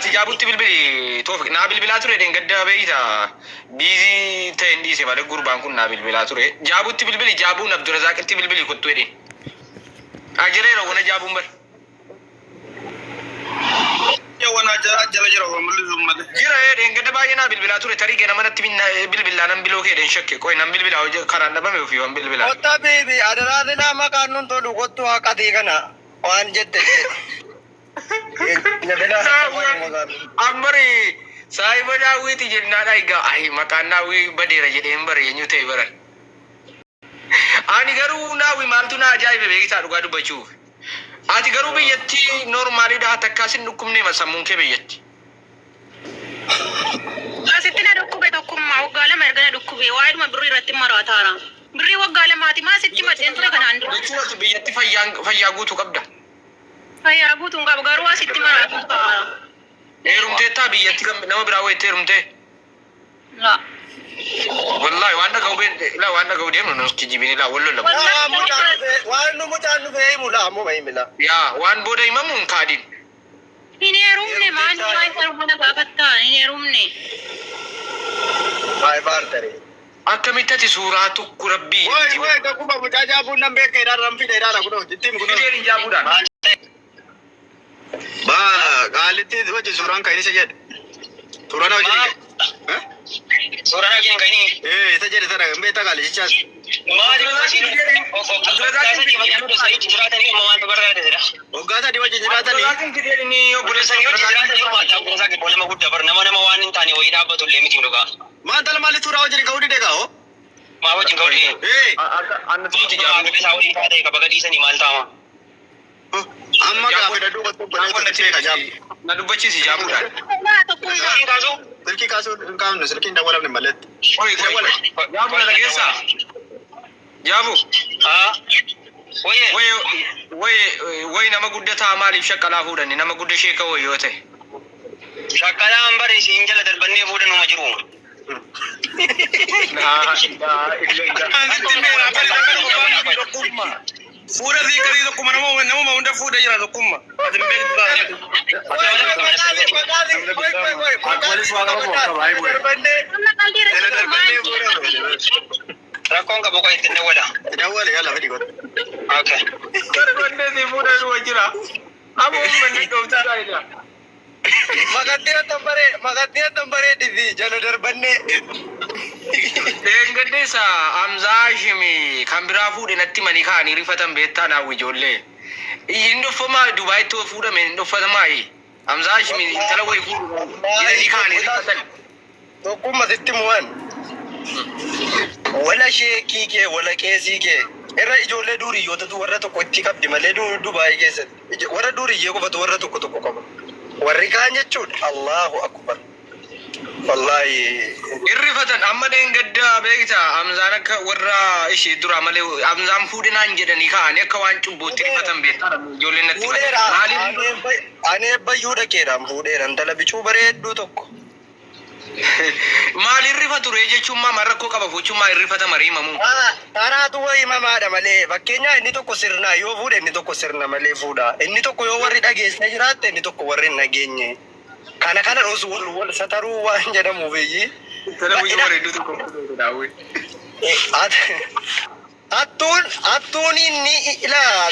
Jaabutti bilbili Toofiq naa bilbilaa ture gadda beeyta biizii ta'e hin dhiise malee gurbaan kun naa bilbilaa ture. Jaabutti bilbili Jaabuun Abdurrazaaqitti bilbili kottu jedhe. Ajireera wana Jaabuun bar. Wana jala jira jira gadda baay'ee naa bilbilaa ture tarii gana manatti bilbilaa nan biloo kee den shakke qoy nan bilbilaa karaan dhabame ofii waan bilbilaa. Kotta beebi adaraani nama kaannuun tolu kottu haqatii kana waan jette. Amari saahiba daawwiti jennaadha egaa ayi maqaan naawwii badeera jedheen bare eenyu ta'e bara. Ani garuu naawwii maaltu na ajaa'ibe beektaa dhugaa dubbachuuf. Ati garuu biyyatti noormaaliidha takkaasin dhukkubnee sammuun kee biyyatti. Asitti na dhukkube tokkummaa waggaa lama erga na dhukkube waa'iduma birrii irratti maraataara. Birrii waggaa lamaati maa sitti maddeen ture kanaan dura. Jechuun biyyatti fayyaa guutuu qabda. Fayyaa guutuun qaba garuu asitti maraatu ta'a. Heerumteettaa biyyatti nama biraa wayitti heerumtee. La. Wallahi waan dhaga'u deemnu nuti jibini laa wallola. Waan nu mucaan nu fe'ee mula ammoo bahimila. Yaa waan booda himamuun kaadin. Hin heerumne maal heerumna gaafattaa hin heerumne. Baay'ee baartare. Akkamitti ati suuraa tokko rabbii. Woy tokkuma mucaa jaabuun nan beeka idhaan ramfii dheeraadha kunoo jittiin kunoo. Fideelin jaabuudhaan. Qaalitti wajji suuraan kan isa jedhe. Suuraan hojii kee. Suuraan hojii kan inni. Isa jedhe sana hin beektaa qaali jechaas. Waggaa sadii wajji jiraatanii. Maanta lamaali suuraa wajjin ka'uu dide gaa'oo? Maa wajjin ka'uu dide? Annatuuti jaabuudhaan. Amma gaafa daduu wattu na dubbachiisi jaabuudhaan. Silkii kaasuu hin qaamne silkiin dawwalamne malletti. Jaabu na dhageessaa? Jaabu. Wayi nama guddataa maaliif shaqqalaa fuudhanni nama gudda sheeka wayii yoo ta'e. Shaqqalaan bari siin jala darbannee fuudhanuma jiru. Fuudha fi karii tokkuma nama hunda fuudha jira tokkuma. Rakkoon qabu kan ittiin dawwala. Dawwale yalla fedhi godhu. Okay. Darbannee si fuudha dhuwa jira. Amma uummanni dhooftaa jira. Makatee tambaree divi jala darbannee. Gaddeessa Amzaa Hashimi kan biraa fuudhe natti manii kaanii rifatan beektaa naawwi ijoollee. Inni dhuffamaa Dubaayitti fuudhame hin dhuffatamaa Amzaa Hashimi intala wayii fuudhanii kaanii rifatan. Tokkummaa sitti mu'an. Wala sheekii kee wala qeesii kee irra ijoollee duuriyyootatu warra tokko itti qabdi malee Dubaayii keessatti warra duuriyyee qofatu warra tokko qaba. Warri kaan jechuudha Allahu akbar. Wallahi irrifatan amma gadda beektaa Amzaan akka warra ishee dura malee Amzaan fuudhinaan jedhanii kaa'anii akka waan cubbuutti rifatan beektaa ijoolleen natti malee. Ani eebbayyuu dhaqeedhaan fuudheera intala bicuu bareedduu tokko. Maal irrifatu ree jechuun maa rakkoo qaba fuuchummaa irrifata marii himamu. Kanaatu wayii himamaadha malee fakkeenyaa inni tokko sirnaa yoo fuudhe inni tokko sirna malee fuudha. Inni tokko yoo warri dhageessee jiraatte inni tokko warri hin dhageenye. Kana osu wal sataruu waan jedhamuuf iyyi. Televizyinii bareedduu tokko daawwi. Hattuun inni ilaa